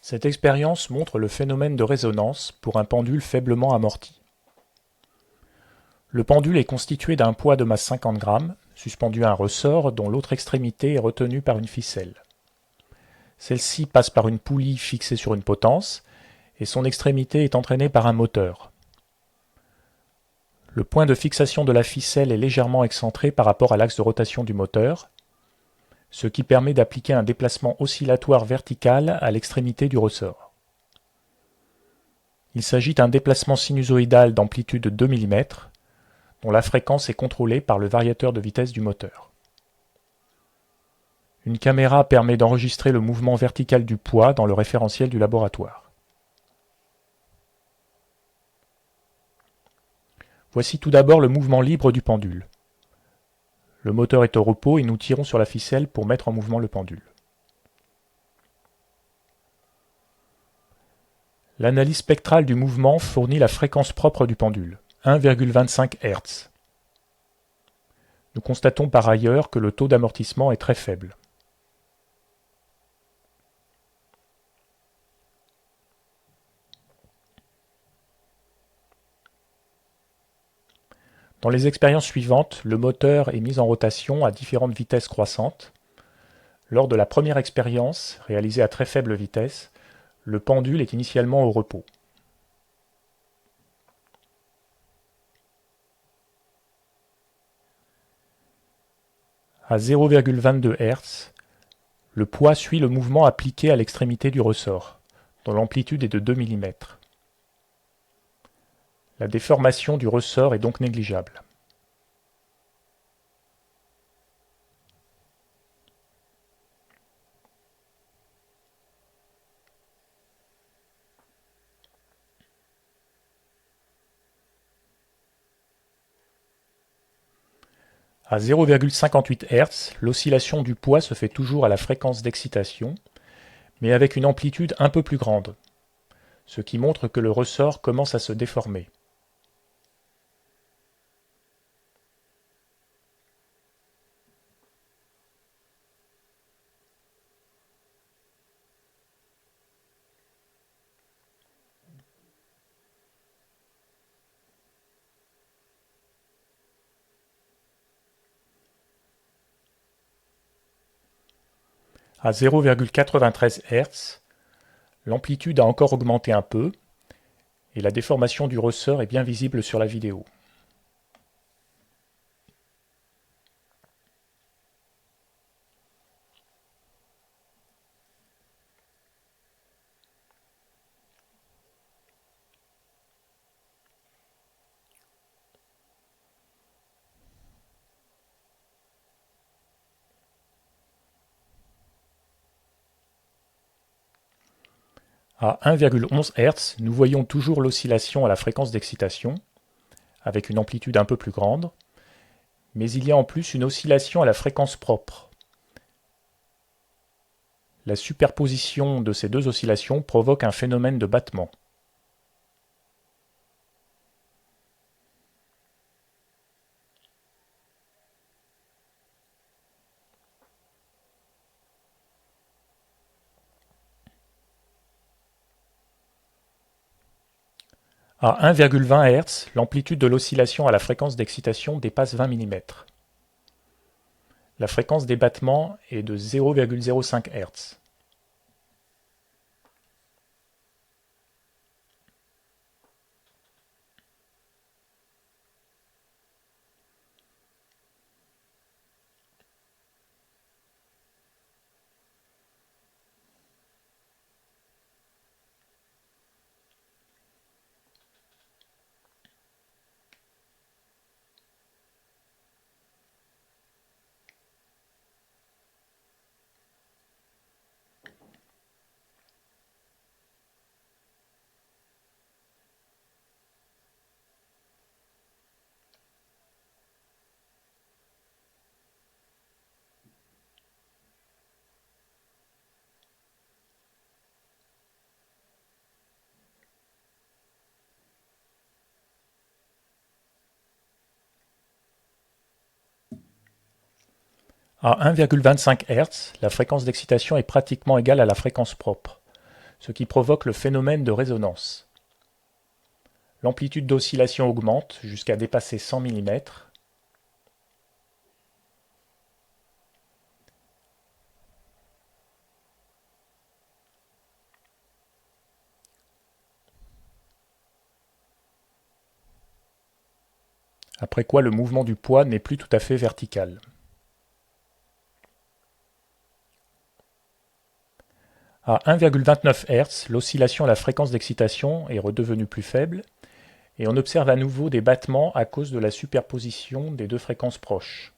Cette expérience montre le phénomène de résonance pour un pendule faiblement amorti. Le pendule est constitué d'un poids de masse 50 grammes, suspendu à un ressort dont l'autre extrémité est retenue par une ficelle. Celle-ci passe par une poulie fixée sur une potence, et son extrémité est entraînée par un moteur. Le point de fixation de la ficelle est légèrement excentré par rapport à l'axe de rotation du moteur, ce qui permet d'appliquer un déplacement oscillatoire vertical à l'extrémité du ressort. Il s'agit d'un déplacement sinusoïdal d'amplitude de 2 mm, dont la fréquence est contrôlée par le variateur de vitesse du moteur. Une caméra permet d'enregistrer le mouvement vertical du poids dans le référentiel du laboratoire. Voici tout d'abord le mouvement libre du pendule. Le moteur est au repos et nous tirons sur la ficelle pour mettre en mouvement le pendule. L'analyse spectrale du mouvement fournit la fréquence propre du pendule, 1,25 Hz. Nous constatons par ailleurs que le taux d'amortissement est très faible. Dans les expériences suivantes, le moteur est mis en rotation à différentes vitesses croissantes. Lors de la première expérience, réalisée à très faible vitesse, le pendule est initialement au repos. À 0,22 Hz, le poids suit le mouvement appliqué à l'extrémité du ressort, dont l'amplitude est de 2 mm. La déformation du ressort est donc négligeable. À 0,58 Hz, l'oscillation du poids se fait toujours à la fréquence d'excitation, mais avec une amplitude un peu plus grande, ce qui montre que le ressort commence à se déformer. À 0,93 Hz, l'amplitude a encore augmenté un peu, et la déformation du ressort est bien visible sur la vidéo. À 1,11 Hz, nous voyons toujours l'oscillation à la fréquence d'excitation, avec une amplitude un peu plus grande, mais il y a en plus une oscillation à la fréquence propre. La superposition de ces deux oscillations provoque un phénomène de battement. À 1,20 Hz, l'amplitude de l'oscillation à la fréquence d'excitation dépasse 20 mm. La fréquence des battements est de 0,05 Hz. À 1,25 Hz, la fréquence d'excitation est pratiquement égale à la fréquence propre, ce qui provoque le phénomène de résonance. L'amplitude d'oscillation augmente jusqu'à dépasser 100 mm. Après quoi le mouvement du poids n'est plus tout à fait vertical. À 1,29 Hz, l'oscillation à la fréquence d'excitation est redevenue plus faible, et on observe à nouveau des battements à cause de la superposition des deux fréquences proches.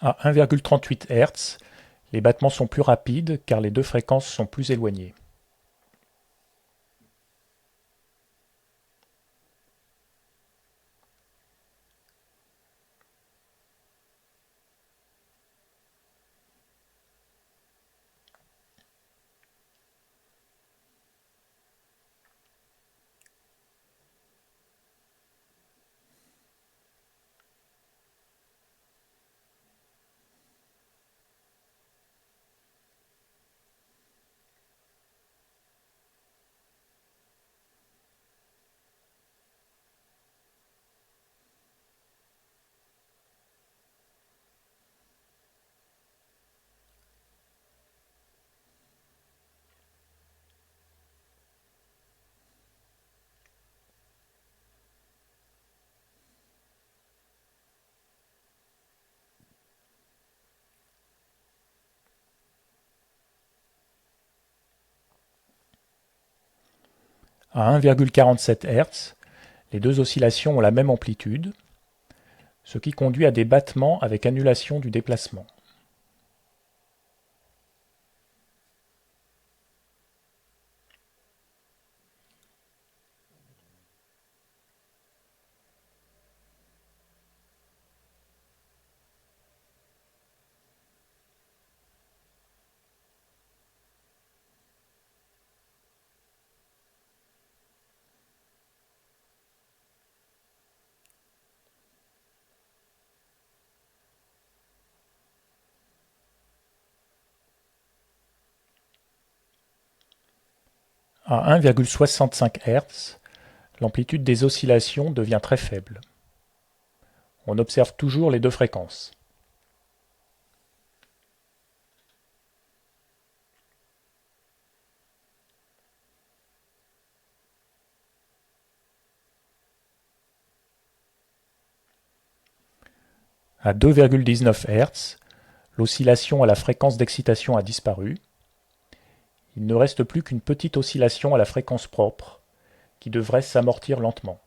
À 1,38 Hz, les battements sont plus rapides car les deux fréquences sont plus éloignées. À 1,47 Hz, les deux oscillations ont la même amplitude, ce qui conduit à des battements avec annulation du déplacement. À 1,65 Hz, l'amplitude des oscillations devient très faible. On observe toujours les deux fréquences. À 2,19 Hz, l'oscillation à la fréquence d'excitation a disparu. Il ne reste plus qu'une petite oscillation à la fréquence propre, qui devrait s'amortir lentement.